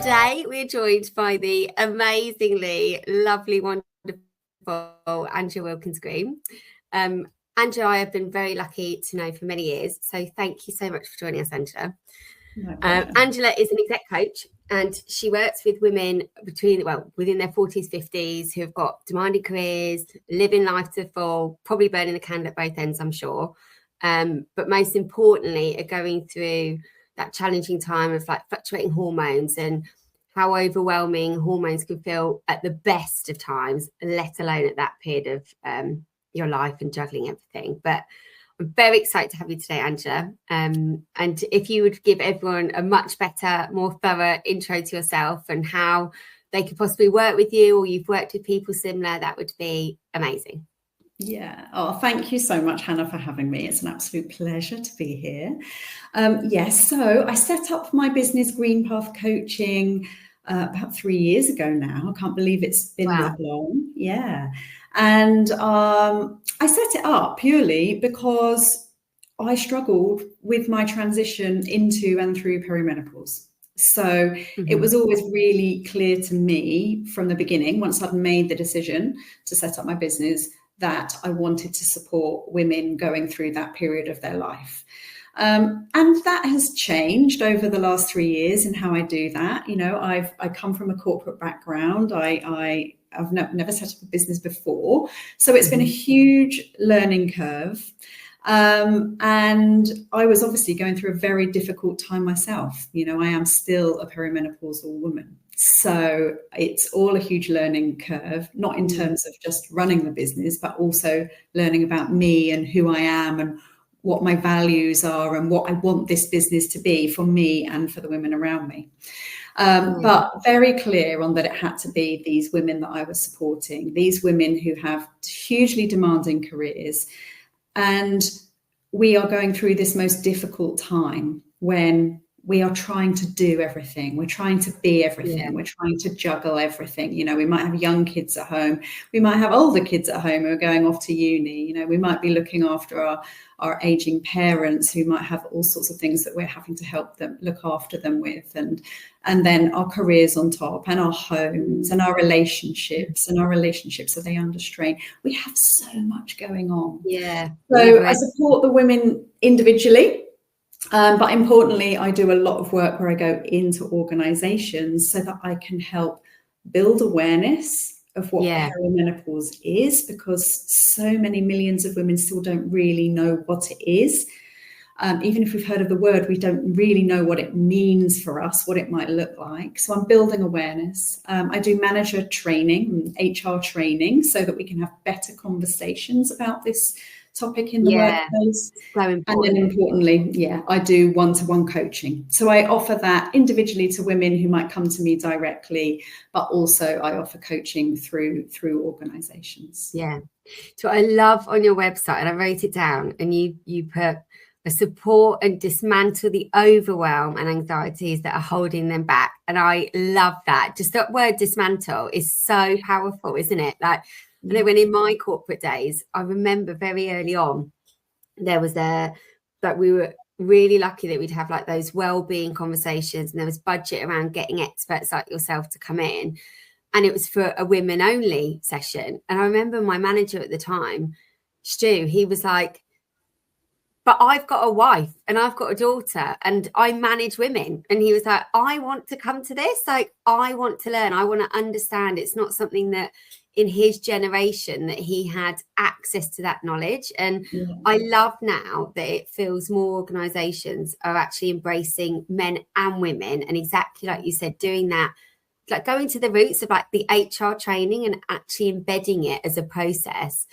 today we're joined by the amazingly lovely, wonderful Angela Wilkins-Green. Angela, I have been very lucky to know for many years, so thank you so much for joining us, Angela. Angela is an exec coach, and she works with women within their 40s, 50s who have got demanding careers, living life to the full, probably burning the candle at both ends, I'm sure. But most importantly, are going through that challenging time of like fluctuating hormones and how overwhelming hormones can feel at the best of times, let alone at that period of your life and juggling everything. But I'm very excited to have you today, Angela. And if you would give everyone a much better, more thorough intro to yourself and how they could possibly work with you, or you've worked with people similar, that would be amazing. Yeah. Oh, thank you so much, Hannah, for having me. It's an absolute pleasure to be here. Yes. So I set up my business, Green Path Coaching, about 3 years ago now. I can't believe it's been that long. Yeah. And I set it up purely because I struggled with my transition into and through perimenopause. So it was always really clear to me from the beginning, once I'd made the decision to set up my business, that I wanted to support women going through that period of their life. And that has changed over the last 3 years in how I do that. You know, I come from a corporate background. I've never set up a business before. So it's been a huge learning curve. And I was obviously going through a very difficult time myself. You know, I am still a perimenopausal woman. So it's all a huge learning curve, not in terms of just running the business, but also learning about me and who I am and what my values are and what I want this business to be for me and for the women around me. But very clear on that it had to be these women that I was supporting, these women who have hugely demanding careers. And we are going through this most difficult time when we are trying to do everything. We're trying to be everything. Yeah. We're trying to juggle everything. You know, we might have young kids at home. We might have older kids at home who are going off to uni. You know, we might be looking after our aging parents who might have all sorts of things that we're having to help them look after them with. And then our careers on top, and our homes and our relationships. And our relationships, are they under strain? We have so much going on. Yeah. So I support the women individually. But importantly, I do a lot of work where I go into organizations so that I can help build awareness of what perimenopause is, because so many millions of women still don't really know what it is. Even if we've heard of the word, we don't really know what it means for us, what it might look like. So I'm building awareness. I do manager training and HR training so that we can have better conversations about this topic in the workplace. So important. And then importantly, I do one-to-one coaching. So I offer that individually to women who might come to me directly, but also I offer coaching through organizations. Yeah. So I love on your website, and I wrote it down, and you put a support and dismantle the overwhelm and anxieties that are holding them back. And I love that. Just that word dismantle is so powerful, isn't it? Like, I know when in my corporate days, I remember very early on, there was we were really lucky that we'd have like those well-being conversations, and there was budget around getting experts like yourself to come in, and it was for a women only session. And I remember my manager at the time, Stu, he was like, but I've got a wife and I've got a daughter and I manage women. And he was like, I want to come to this. Like, I want to learn. I want to understand. It's not something that in his generation that he had access to that knowledge. And I love now that it feels more organizations are actually embracing men and women. And exactly like you said, doing that, like going to the roots of like the HR training and actually embedding it as a process.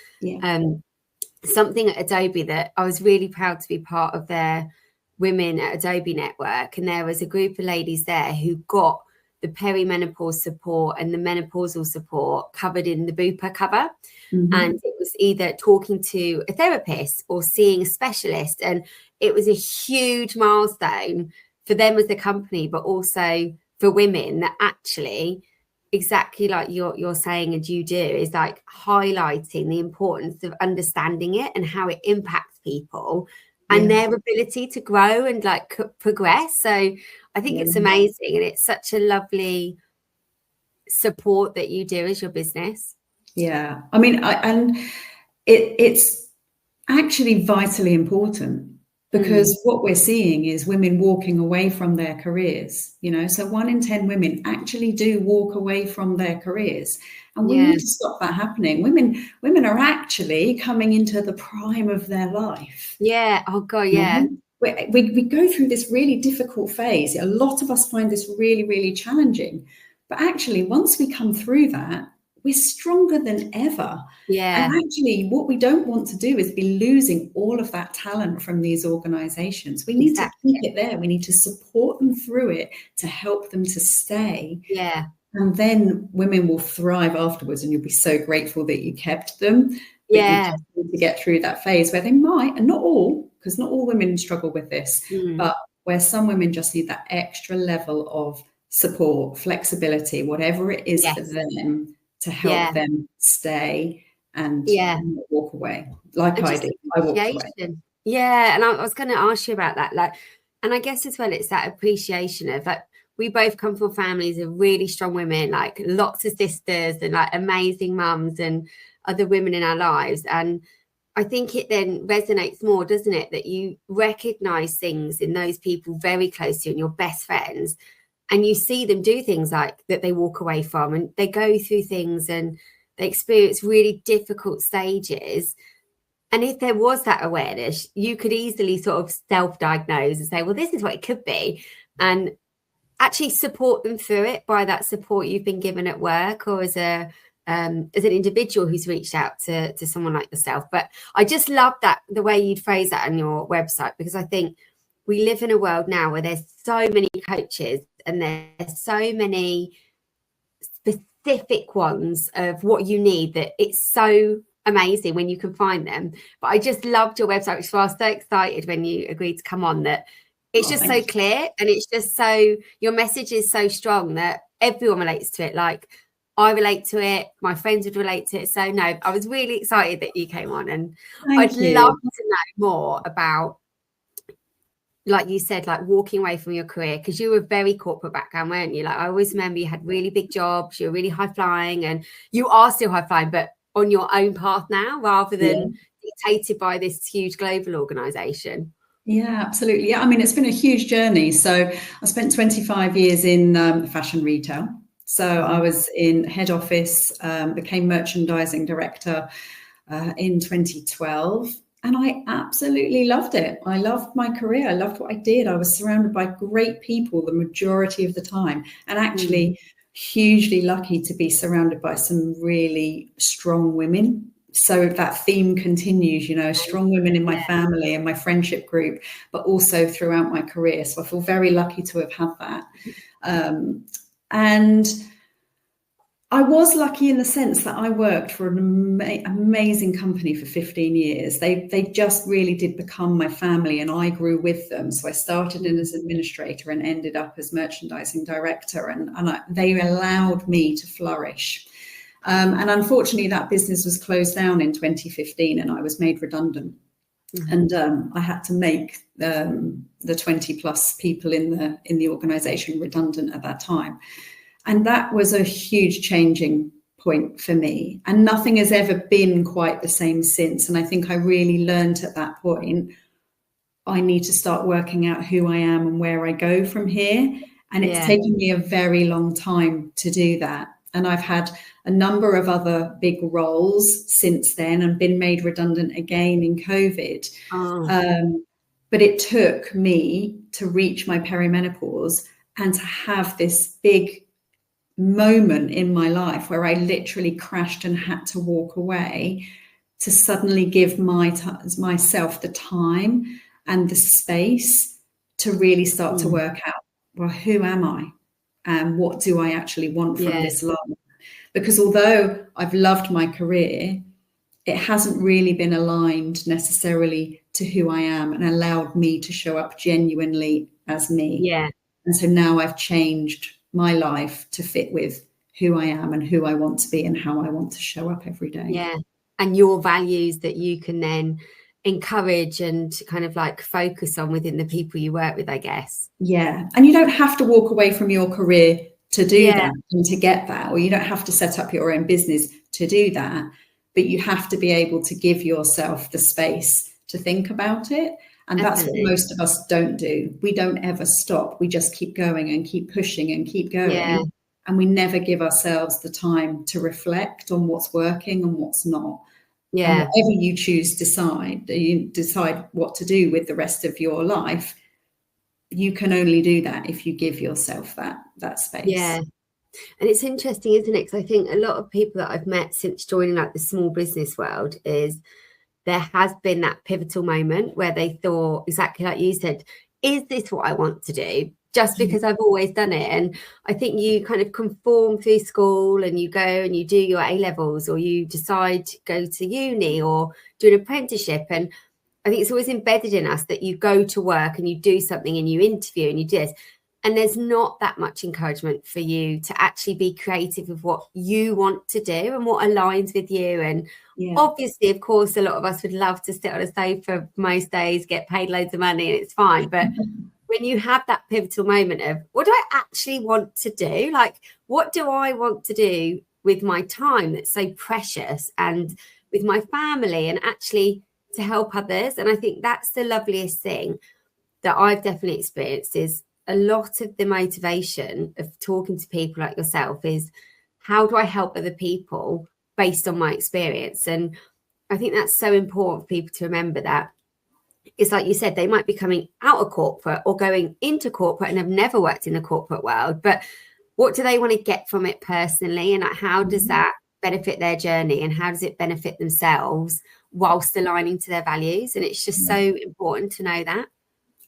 Something at Adobe that I was really proud to be part of their Women at Adobe network. And there was a group of ladies there who got the perimenopause support and the menopausal support covered in the Bupa cover. And it was either talking to a therapist or seeing a specialist. And it was a huge milestone for them as a company, but also for women, that actually exactly like you're saying and you do, is like highlighting the importance of understanding it and how it impacts people, and their ability to grow and like progress. So I think it's amazing, and it's such a lovely support that you do as your business. Yeah, I mean, it's actually vitally important, because what we're seeing is women walking away from their careers, you know, so 1 in 10 women actually do walk away from their careers, and we need to stop that happening. Women are actually coming into the prime of their life. Yeah. Oh God. Yeah. We go through this really difficult phase. A lot of us find this really, really challenging, but actually once we come through that, we're stronger than ever. Yeah. And actually, what we don't want to do is be losing all of that talent from these organizations. We need to keep it there. We need to support them through it to help them to stay. Yeah. And then women will thrive afterwards, and you'll be so grateful that you kept them. But you just need to get through that phase where they might, and not all, because not all women struggle with this, but where some women just need that extra level of support, flexibility, whatever it is for them, to help them stay and walk away, like I did. I walked away. Yeah, and I was going to ask you about that. Like, and I guess as well, it's that appreciation of like, we both come from families of really strong women, like lots of sisters and like amazing mums and other women in our lives. And I think it then resonates more, doesn't it, that you recognize things in those people very close to you and your best friends, and you see them do things like that they walk away from, and they go through things and they experience really difficult stages. And if there was that awareness, you could easily sort of self-diagnose and say, well, this is what it could be, and actually support them through it by that support you've been given at work, or as an individual who's reached out to someone like yourself. But I just love that, the way you'd phrase that on your website, because I think we live in a world now where there's so many coaches and there's so many specific ones of what you need, that it's so amazing when you can find them. But I just loved your website, which is why I was so excited when you agreed to come on, that it's just so clear, and it's just so, your message is so strong that everyone relates to it. Like, I relate to it, my friends would relate to it. So no, I was really excited that you came on, and I'd love to know more about, like you said, like walking away from your career, because you were a very corporate background, weren't you? Like, I always remember you had really big jobs, you were really high flying, and you are still high flying, but on your own path now, rather than dictated by this huge global organization. Yeah, absolutely. Yeah, I mean, it's been a huge journey. So I spent 25 years in fashion retail. So I was in head office, became merchandising director in 2012. And I absolutely loved it. I loved my career. I loved what I did. I was surrounded by great people the majority of the time, and actually hugely lucky to be surrounded by some really strong women. So that theme continues, you know, strong women in my family and my friendship group, but also throughout my career. So I feel very lucky to have had that. And I was lucky in the sense that I worked for an amazing company for 15 years. They just really did become my family, and I grew with them. So I started in as administrator and ended up as merchandising director, and they allowed me to flourish. And unfortunately, that business was closed down in 2015, and I was made redundant. And I had to make the 20 plus people in the organization redundant at that time. And that was a huge changing point for me. And nothing has ever been quite the same since. And I think I really learned at that point, I need to start working out who I am and where I go from here. And it's taken me a very long time to do that. And I've had a number of other big roles since then and been made redundant again in COVID. But it took me to reach my perimenopause and to have this big moment in my life where I literally crashed and had to walk away, to suddenly give myself the time and the space to really start to work out, well, who am I and what do I actually want from this life? Because although I've loved my career, it hasn't really been aligned necessarily to who I am and allowed me to show up genuinely as me. And so now I've changed my life to fit with who I am and who I want to be and how I want to show up every day. And your values that you can then encourage and kind of like focus on within the people you work with, I guess. Yeah. And you don't have to walk away from your career to do that and to get that, or you don't have to set up your own business to do that, but you have to be able to give yourself the space to think about it. And that's what most of us don't do. We don't ever stop. We just keep going and keep pushing and keep going. Yeah. And we never give ourselves the time to reflect on what's working and what's not. Yeah. And whatever you choose, you decide what to do with the rest of your life. You can only do that if you give yourself that space. Yeah. And it's interesting, isn't it? Because I think a lot of people that I've met since joining like the small business world is there has been that pivotal moment where they thought, exactly like you said, is this what I want to do? Just because I've always done it. And I think you kind of conform through school and you go and you do your A-levels, or you decide to go to uni or do an apprenticeship. And I think it's always embedded in us that you go to work and you do something and you interview and you do this. And there's not that much encouragement for you to actually be creative with what you want to do and what aligns with you. And obviously, of course, a lot of us would love to sit on a sofa most days, get paid loads of money, and it's fine. But when you have that pivotal moment of what do I actually want to do? Like, what do I want to do with my time that's so precious and with my family and actually to help others? And I think that's the loveliest thing that I've definitely experienced is a lot of the motivation of talking to people like yourself is how do I help other people based on my experience? And I think that's so important for people to remember that. It's like you said, they might be coming out of corporate or going into corporate and have never worked in the corporate world, but what do they want to get from it personally? And how does that benefit their journey, and how does it benefit themselves whilst aligning to their values? And it's just so important to know that.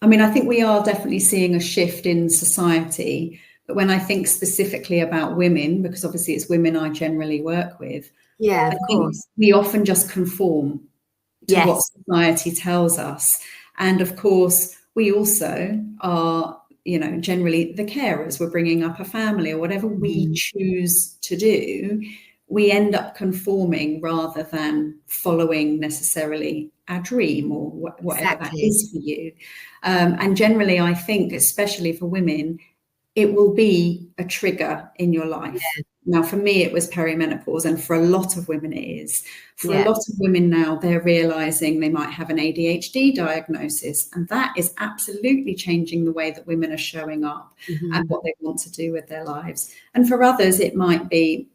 I mean, I think we are definitely seeing a shift in society, but when I think specifically about women, because obviously it's women I generally work with, of course, we often just conform to what society tells us. And of course, we also are, generally the carers. We're bringing up a family or whatever we choose to do. We end up conforming rather than following necessarily our dream or whatever that is for you. And generally, I think, especially for women, it will be a trigger in your life. Now, for me, it was perimenopause, and for a lot of women, it is. For a lot of women now, they're realizing they might have an ADHD diagnosis, and that is absolutely changing the way that women are showing up and what they want to do with their lives. And for others, it might be,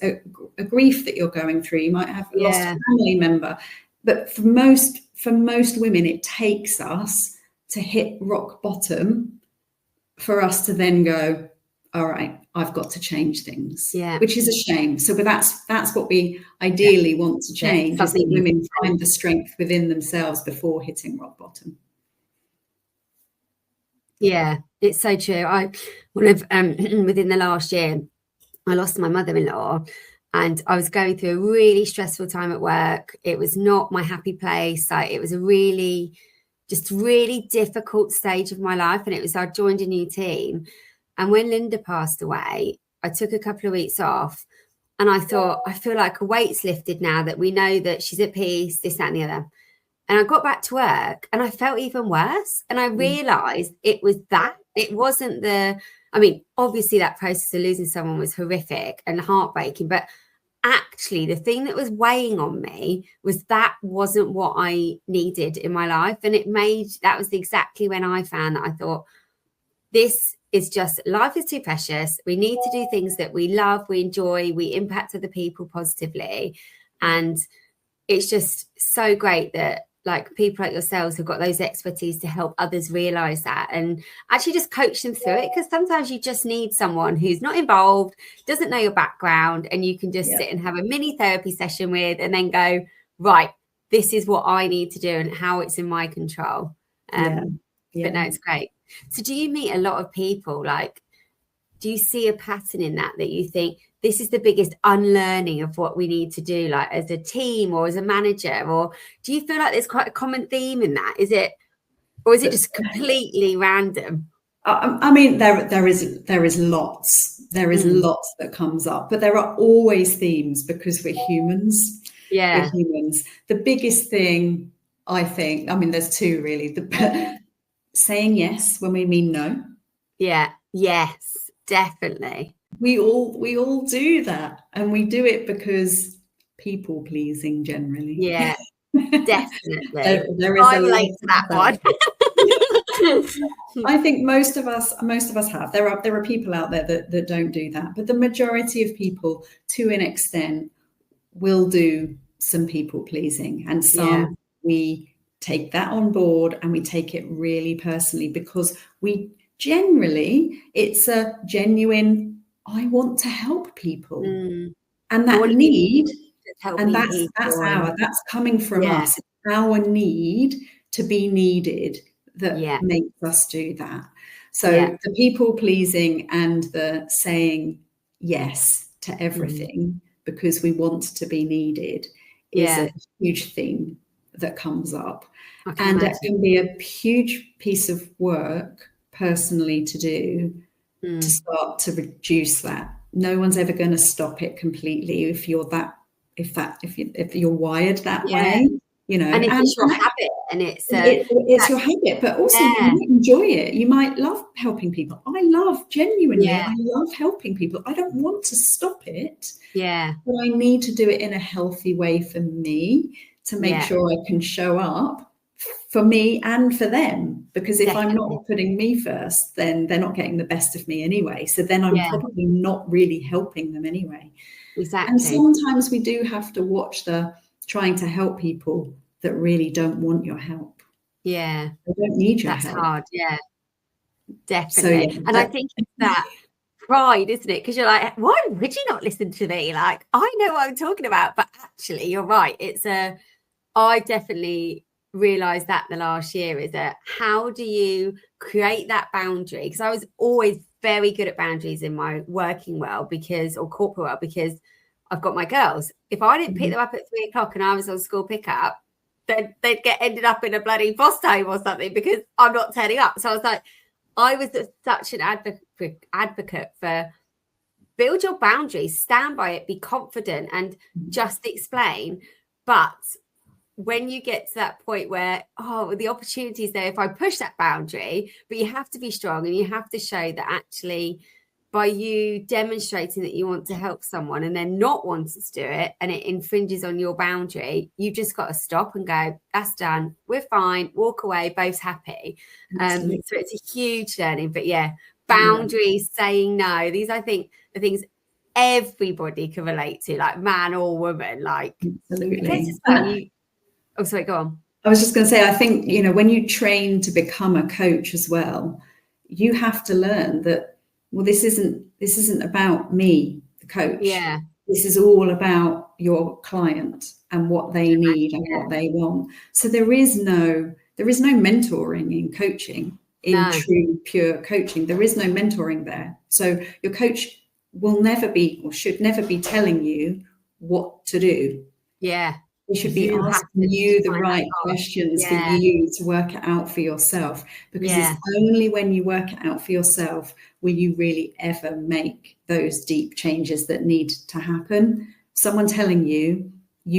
a grief that you're going through. You might have lost a family member. But for most women, it takes us to hit rock bottom for us to then go, all right, I've got to change things, which is a shame. So, but that's what we ideally want to change, is that women find the strength within themselves before hitting rock bottom. Yeah, it's so true. Within the last year, I lost my mother-in-law, and I was going through a really stressful time at work. It was not my happy place. It was a really difficult stage of my life. And I joined a new team. And when Linda passed away, I took a couple of weeks off, and I thought, I feel like a weight's lifted now that we know that she's at peace, this, that, and the other. And I got back to work and I felt even worse. And I realized it was that. It wasn't obviously that process of losing someone was horrific and heartbreaking, but actually the thing that was weighing on me was that wasn't what I needed in my life. And that was exactly when I found that I thought, this is just, life is too precious. We need to do things that we love, we enjoy, we impact other people positively. And it's just so great that like people like yourselves have got those expertise to help others realize that and actually just coach them through it. Because sometimes you just need someone who's not involved, doesn't know your background, and you can just sit and have a mini therapy session with, and then go, right, this is what I need to do and how it's in my control. But no, it's great. So do you meet a lot of people? Like, do you see a pattern in that you think this is the biggest unlearning of what we need to do, like as a team or as a manager? Or do you feel like there's quite a common theme in that? Is it just completely random? I mean, there is lots. There is lots that comes up, but there are always themes because we're humans. Yeah. We're humans. The biggest thing I think, I mean, there's two really. Saying yes when we mean no. Yeah. Yes, definitely. We all do that, and we do it because people pleasing generally. Yeah, definitely. There is I a relate lot to that of one. I think most of us have. There are people out there that don't do that, but the majority of people, to an extent, will do some people pleasing, and some we take that on board and we take it really personally, because we generally, it's a genuine, I want to help people, and that need, and that's coming from us. It's our need to be needed that makes us do that. So the people pleasing and the saying yes to everything because we want to be needed is a huge thing that comes up. And it can be a huge piece of work personally to do to start to reduce that. No one's ever going to stop it completely if you're wired that way, you know. And it's your habit, and it's your habit, but also you might enjoy it. You might love helping people. I love helping people. I don't want to stop it. Yeah. But I need to do it in a healthy way for me to make sure I can show up for me and for them, because if I'm not putting me first, then they're not getting the best of me anyway. So then I'm probably not really helping them anyway. Exactly. And sometimes we do have to watch the trying to help people that really don't want your help. Yeah. They don't need your help. That's hard. Yeah. Definitely. So, and I think it's that pride, isn't it? Because you're like, why would you not listen to me? Like, I know what I'm talking about. But actually, you're right. I definitely realized that the last year is that how do you create that boundary? Because I was always very good at boundaries in my working world or corporate world, because I've got my girls. If I didn't pick them up at 3:00 and I was on school pickup, then they'd ended up in a bloody foster home or something because I'm not turning up. So I was like, I was such an advocate for build your boundaries, stand by it, be confident, and just explain. But when you get to that point where, the opportunity is there if I push that boundary, but you have to be strong and you have to show that actually by you demonstrating that you want to help someone and then not wanting to do it and it infringes on your boundary, you just got to stop and go, that's done, we're fine, walk away, both happy. So it's a huge learning. But boundaries, saying no, these I think the things everybody can relate to, like man or woman. Like absolutely. Oh, sorry, go on. I was just going to say, I think, when you train to become a coach as well, you have to learn that, well, this isn't about me, the coach. Yeah. This is all about your client and what they need and what they want. So there is no mentoring in coaching, true, pure coaching. There is no mentoring there. So your coach will never be or should never be telling you what to do. Yeah. They should be asking you the right questions for you to work it out for yourself, because it's only when you work it out for yourself will you really ever make those deep changes that need to happen. Someone telling you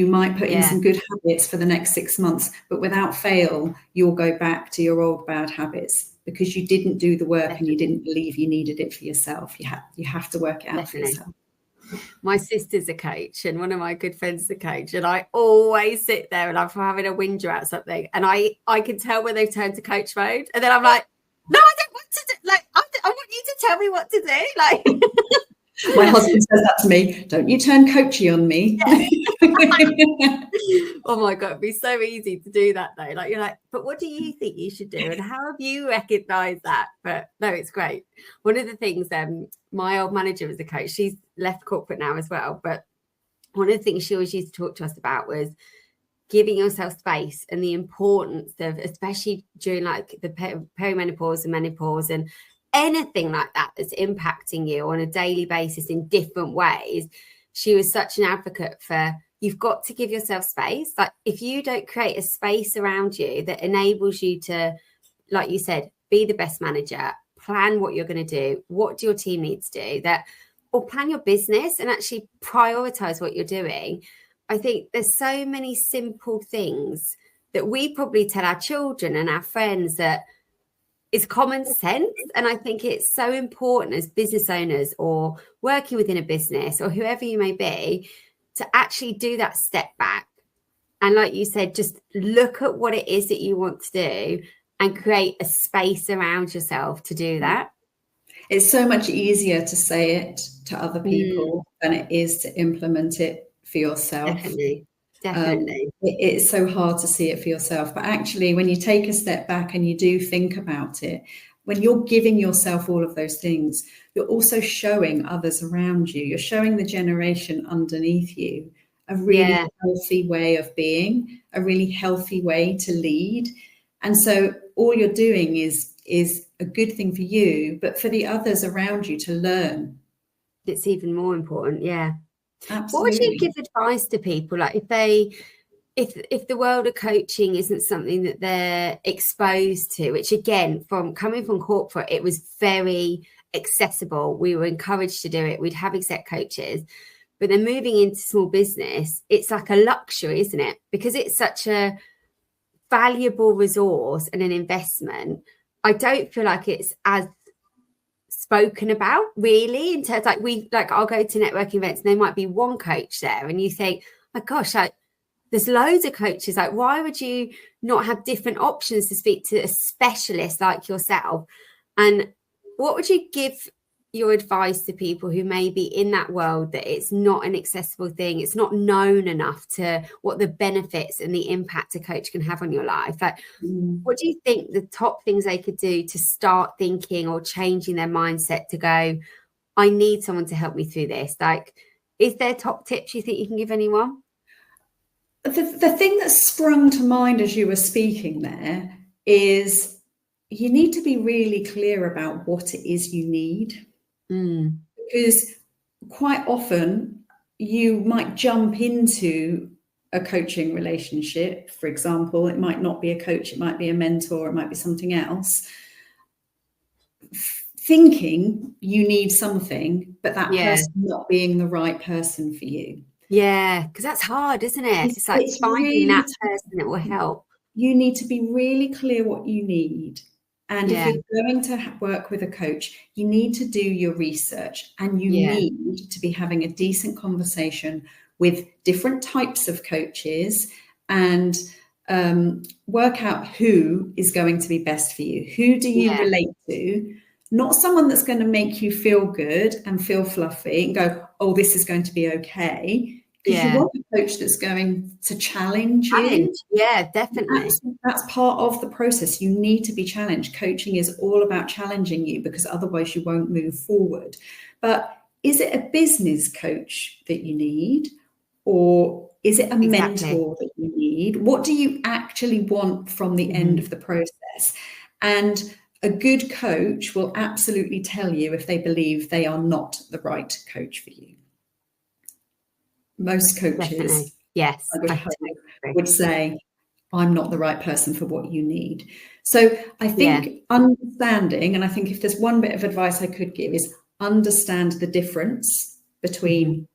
might put in some good habits for the next 6 months, but without fail, you'll go back to your old bad habits because you didn't do the work and you didn't believe you needed it for yourself. You have to work it out for yourself. My sister's a coach and one of my good friends is a coach, and I always sit there and I'm having a whinger at something and I can tell when they've turned to coach mode, and then I'm like, no, I don't want to do, like, I want you to tell me what to do. Like my husband says that to me, don't you turn coachy on me. Oh my God, it'd be so easy to do that though. Like, you're like, but what do you think you should do and how have you recognized that? But no, it's great. One of the things, my old manager was a coach, she's left corporate now as well, but one of the things she always used to talk to us about was giving yourself space and the importance of, especially during like the perimenopause and menopause and anything like that that's impacting you on a daily basis in different ways. She was such an advocate for, you've got to give yourself space. Like if you don't create a space around you that enables you to, like you said, be the best manager, plan what you're going to do, what do your team need to do, or plan your business and actually prioritize what you're doing. I think there's so many simple things that we probably tell our children and our friends that is common sense. And I think it's so important as business owners or working within a business or whoever you may be to actually do that step back. And like you said, just look at what it is that you want to do and create a space around yourself to do that. It's so much easier to say it to other people than it is to implement it for yourself. Definitely. It's so hard to see it for yourself. But actually, when you take a step back and you do think about it, when you're giving yourself all of those things, you're also showing others around you. You're showing the generation underneath you a really healthy way of being, a really healthy way to lead. And so all you're doing is a good thing for you, but for the others around you to learn. It's even more important. Yeah. Absolutely. What would you give advice to people? Like if the world of coaching isn't something that they're exposed to, which again, from coming from corporate, it was very accessible. We were encouraged to do it. We'd have exec coaches, but then moving into small business, it's like a luxury, isn't it? Because it's such a valuable resource and an investment. I don't feel like it's as spoken about really in terms I'll go to networking events and there might be one coach there and you think, my gosh, like there's loads of coaches. Like, why would you not have different options to speak to a specialist like yourself? And what would you give your advice to people who may be in that world that it's not an accessible thing, it's not known enough to what the benefits and the impact a coach can have on your life? Like, what do you think the top things they could do to start thinking or changing their mindset to go, I need someone to help me through this? Like, is there top tips you think you can give anyone? The thing that sprung to mind as you were speaking there is you need to be really clear about what it is you need. Because quite often you might jump into a coaching relationship. For example, it might not be a coach, it might be a mentor, it might be something else, thinking you need something, but that person not being the right person for you. Yeah, because that's hard, isn't it? It's like finding really that person that will help. You need to be really clear what you need. And if you're going to work with a coach, you need to do your research and you need to be having a decent conversation with different types of coaches and work out who is going to be best for you. Who do you relate to? Not someone that's going to make you feel good and feel fluffy and go, oh, this is going to be okay. Because you want a coach that's going to challenge you. Yeah, definitely. That's part of the process. You need to be challenged. Coaching is all about challenging you because otherwise you won't move forward. But is it a business coach that you need? Or is it a mentor that you need? What do you actually want from the end of the process? And a good coach will absolutely tell you if they believe they are not the right coach for you. Most coaches, would say, I'm not the right person for what you need. So I think understanding, and I think if there's one bit of advice I could give is understand the difference between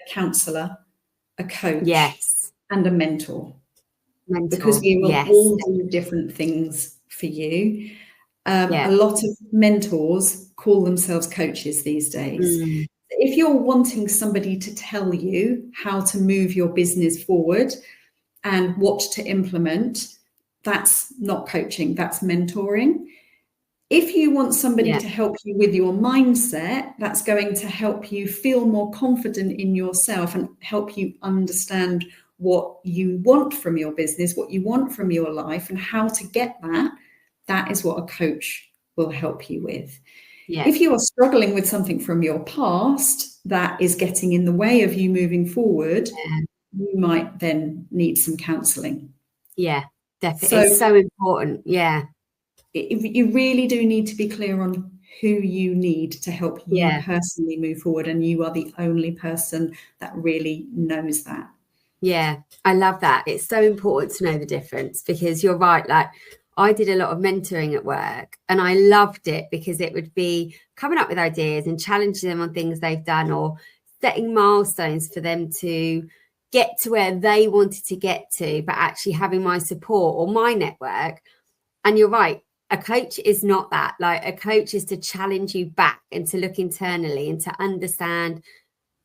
a counsellor, a coach, and a mentor. Because we will all do different things for you. A lot of mentors call themselves coaches these days. If you're wanting somebody to tell you how to move your business forward and what to implement, that's not coaching, that's mentoring. If you want somebody to help you with your mindset, that's going to help you feel more confident in yourself and help you understand what you want from your business, what you want from your life, and how to get that. That is what a coach will help you with. If you are struggling with something from your past that is getting in the way of you moving forward, you might then need some counselling. Yeah, definitely. It's so important. Yeah. You really do need to be clear on who you need to help you personally move forward. And you are the only person that really knows that. Yeah, I love that. It's so important to know the difference because you're right. Like, I did a lot of mentoring at work and I loved it because it would be coming up with ideas and challenging them on things they've done or setting milestones for them to get to where they wanted to get to, but actually having my support or my network. And you're right, a coach is not that. Like, a coach is to challenge you back and to look internally and to understand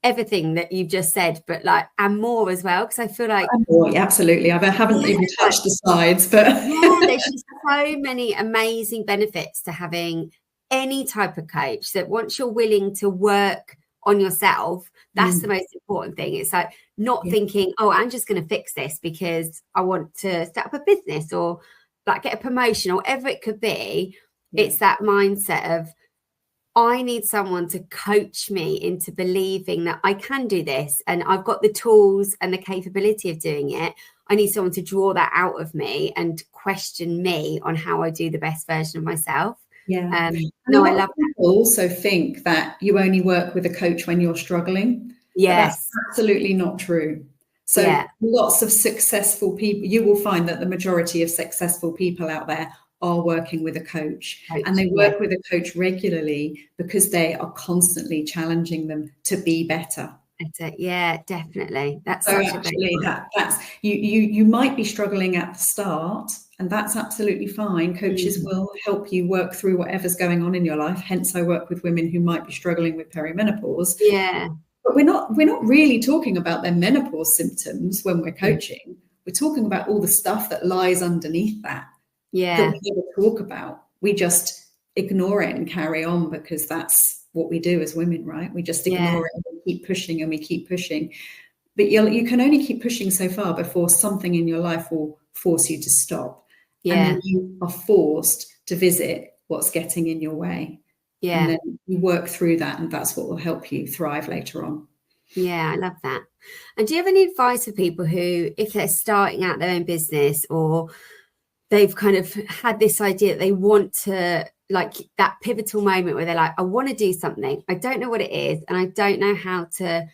everything that you've just said, but like, and more as well, because I feel like absolutely, I haven't even touched the sides, but there's just so many amazing benefits to having any type of coach, that once you're willing to work on yourself, that's the most important thing. It's like not thinking, oh, I'm just going to fix this because I want to set up a business or like get a promotion or whatever it could be. It's that mindset of, I need someone to coach me into believing that I can do this and I've got the tools and the capability of doing it. I need someone to draw that out of me and question me on how I do the best version of myself. No, I love that. People also think that you only work with a coach when you're struggling. Yes. That's absolutely not true. So lots of successful people, you will find that the majority of successful people out there are working with a coach, and they work with a coach regularly because they are constantly challenging them to be better. Yeah, definitely. That's so actually that's you might be struggling at the start, and that's absolutely fine. Coaches will help you work through whatever's going on in your life. Hence, I work with women who might be struggling with perimenopause. But we're not really talking about their menopause symptoms when we're coaching. We're talking about all the stuff that lies underneath that we never talk about. We just ignore it and carry on because that's what we do as women, right? We just ignore it and we keep pushing and we keep pushing. But you can only keep pushing so far before something in your life will force you to stop. And then you are forced to visit what's getting in your way. And then you work through that, and that's what will help you thrive later on. Yeah, I love that. And do you have any advice for people who, if they're starting out their own business, or they've kind of had this idea that they want to, like that pivotal moment where they're like, I want to do something, I don't know what it is, and I don't know how to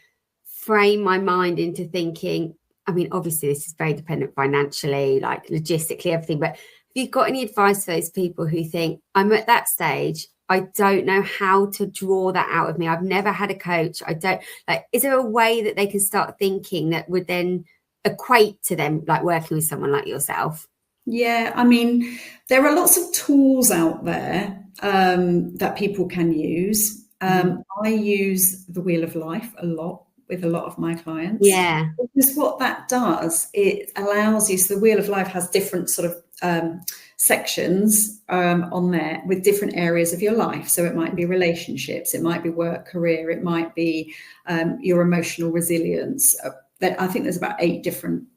frame my mind into thinking, I mean, obviously this is very dependent financially, like logistically, everything, but have you got any advice for those people who think, I'm at that stage, I don't know how to draw that out of me, I've never had a coach, I don't, like, is there a way that they can start thinking that would then equate to them like working with someone like yourself? Yeah, I mean, there are lots of tools out there that people can use. I use the Wheel of Life a lot with a lot of my clients. Yeah. Because what that does, it allows you, so the Wheel of Life has different sort of sections on there with different areas of your life. So it might be relationships, it might be work, career, it might be your emotional resilience. I think there's about eight different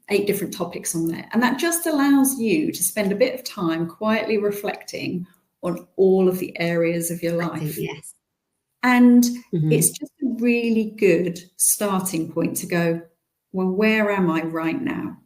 topics on there. And that just allows you to spend a bit of time quietly reflecting on all of the areas of your life. Yes. And it's just a really good starting point to go, well, where am I right now?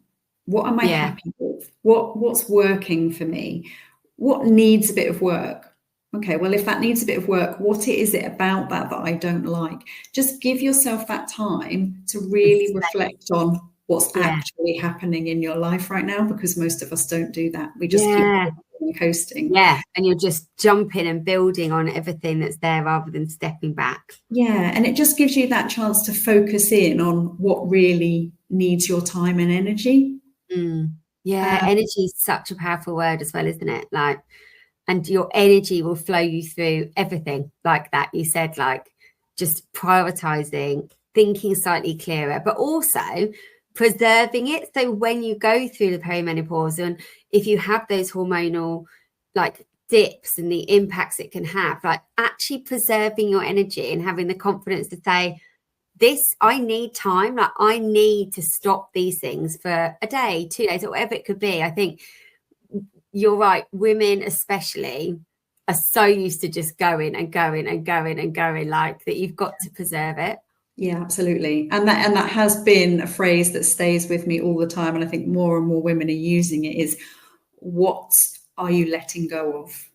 What am I happy with? What's working for me? What needs a bit of work? Okay, well, if that needs a bit of work, what is it about that I don't like? Just give yourself that time to really reflect on what's actually happening in your life right now, because most of us don't do that. We just keep coasting. Yeah, and you're just jumping and building on everything that's there rather than stepping back. Yeah, and it just gives you that chance to focus in on what really needs your time and energy. Energy is such a powerful word as well, isn't it? Like, and your energy will flow you through everything like that. You said, like, just prioritizing, thinking slightly clearer, but also preserving it. So when you go through the perimenopause, and if you have those hormonal like dips and the impacts it can have, like actually preserving your energy and having the confidence to say, this, I need time, like I need to stop these things for a day, 2 days, or whatever it could be. I think you're right. Women especially are so used to just going and going and going and going, like that you've got to preserve it. Yeah, absolutely. And that has been a phrase that stays with me all the time. And I think more and more women are using it, is what are you letting go of?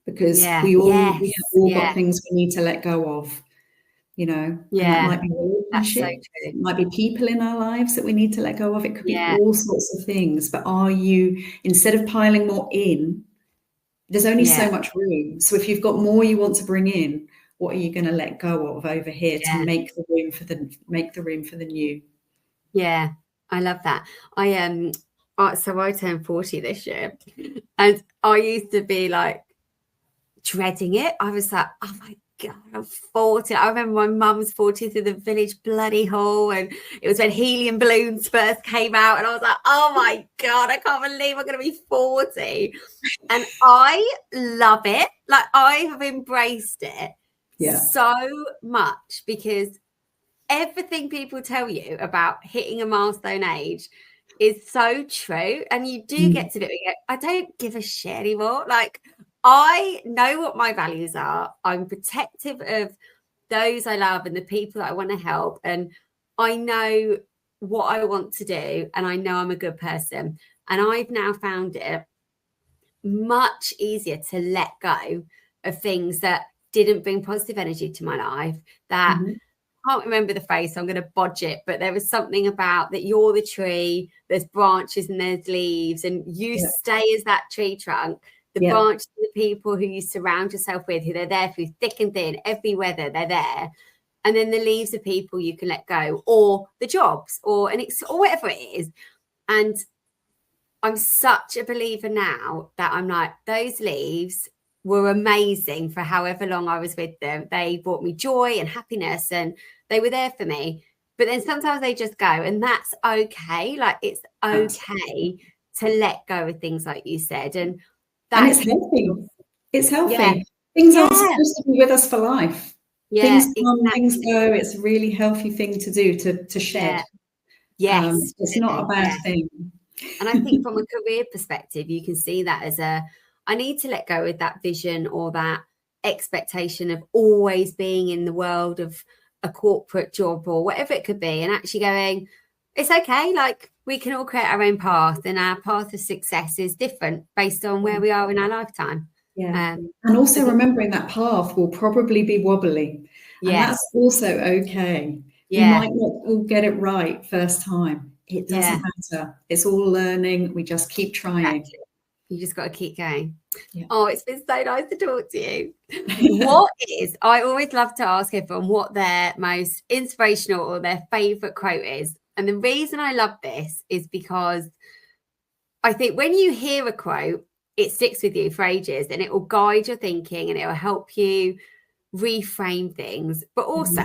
Because we have all got things we need to let go of, you know. Yeah. And that might be relationships, so it might be people in our lives that we need to let go of. It could be all sorts of things. But are you, instead of piling more in, there's only so much room. So if you've got more you want to bring in, what are you going to let go of over here to make the room for the new? Yeah, I love that. So I turned 40 this year, and I used to be like dreading it. I was like, oh my God, I'm 40. I remember my mum's 40th in the village bloody hall, and it was when helium balloons first came out, and I was like, oh my God, I can't believe I'm going to be 40. And I love it. Like, I have embraced it so much, because everything people tell you about hitting a milestone age is so true. And you do get to do it. I don't give a shit anymore. Like, I know what my values are. I'm protective of those I love and the people that I want to help. And I know what I want to do. And I know I'm a good person. And I've now found it much easier to let go of things that didn't bring positive energy to my life, that I can't remember the phrase, so I'm going to bodge it, but there was something about that you're the tree, there's branches and there's leaves, and you stay as that tree trunk. The branches are the people who you surround yourself with, who they're there through thick and thin, every weather, they're there. And then the leaves are people you can let go, or the jobs, or whatever it is. And I'm such a believer now that I'm like, those leaves were amazing for however long I was with them. They brought me joy and happiness, and they were there for me. But then sometimes they just go, and that's okay. Like, it's okay to let go of things, like you said. And it's healthy. It's healthy. Yeah. Things aren't supposed to be with us for life. Yeah, things come, things go. It's a really healthy thing to do, to shed. Yes. It's not a bad thing. And I think from a career perspective, you can see that as I need to let go of that vision or that expectation of always being in the world of a corporate job or whatever it could be, and actually going, it's okay. Like, we can all create our own path, and our path of success is different based on where we are in our lifetime. And also remembering that path will probably be wobbly. And that's also okay. You might not all get it right first time. It doesn't matter. It's all learning. We just keep trying. Exactly. You just got to keep going. Oh, it's been so nice to talk to you. I always love to ask everyone what their most inspirational or their favorite quote is. And the reason I love this is because I think when you hear a quote, it sticks with you for ages, and it will guide your thinking, and it will help you reframe things. But also,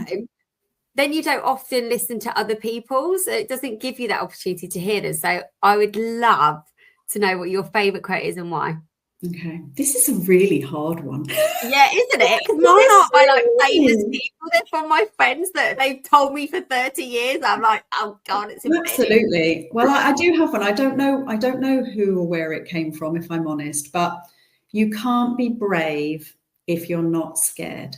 then you don't often listen to other people's. So it doesn't give you that opportunity to hear them. So I would love to know what your favorite quote is and why. Okay, this is a really hard one. Yeah, isn't it? Because mine aren't my famous people. They're from my friends that they've told me for 30 years. I'm like, oh God, it's absolutely. Well, I do have one. I don't know who or where it came from, if I'm honest. But you can't be brave if you're not scared.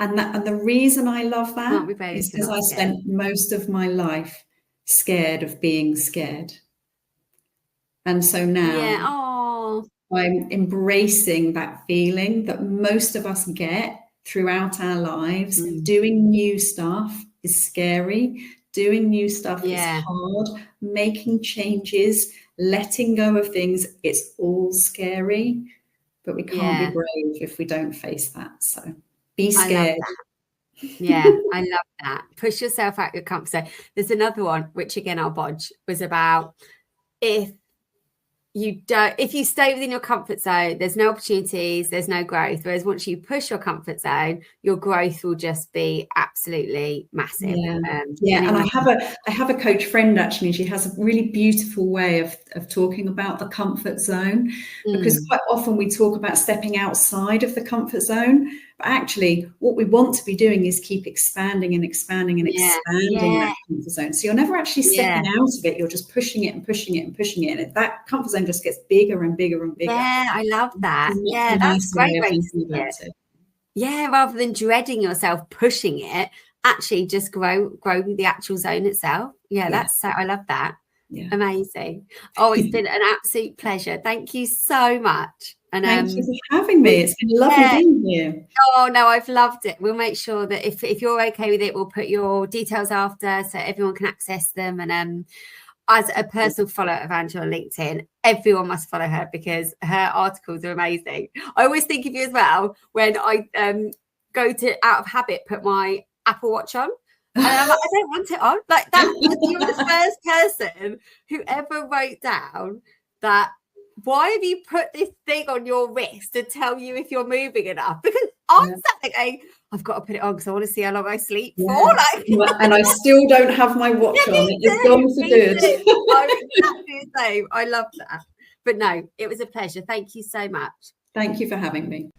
And the reason I love that is because I spent most of my life scared of being scared. And so now I'm embracing that feeling that most of us get throughout our lives. Doing new stuff is scary. Doing new stuff is hard. Making changes, letting go of things, it's all scary. But we can't be brave if we don't face that. So be scared. I love that. Push yourself out your comfort zone. There's another one, which again I'll bodge, was about if you stay within your comfort zone, there's no opportunities, there's no growth. Whereas once you push your comfort zone, your growth will just be absolutely massive. And I have a coach friend, actually. She has a really beautiful way of talking about the comfort zone, because quite often we talk about stepping outside of the comfort zone, but actually what we want to be doing is keep expanding and expanding and expanding that comfort zone. So you're never actually stepping out of it, you're just pushing it and pushing it and pushing it, and that comfort zone just gets bigger and bigger and bigger. I love that. That's a great way to see it. Rather than dreading yourself pushing it, actually just grow the actual zone itself. I love that. Amazing. Oh, it's been an absolute pleasure. Thank you so much. And thank you for having me. It's been lovely being here. Oh no, I've loved it. We'll make sure that if you're okay with it, we'll put your details after so everyone can access them. And as a personal follower of Angela on LinkedIn, everyone must follow her because her articles are amazing. I always think of you as well when I go to, out of habit, put my Apple Watch on. And I'm like, I don't want it on. Like that, you're the first person who ever wrote down that. Why have you put this thing on your wrist to tell you if you're moving enough? Because I'm sat there going, I've got to put it on because I want to see how long I sleep for. Like, and I still don't have my watch on. It's gone for good. I'm exactly the same. I love that. But no, it was a pleasure. Thank you so much. Thank you for having me.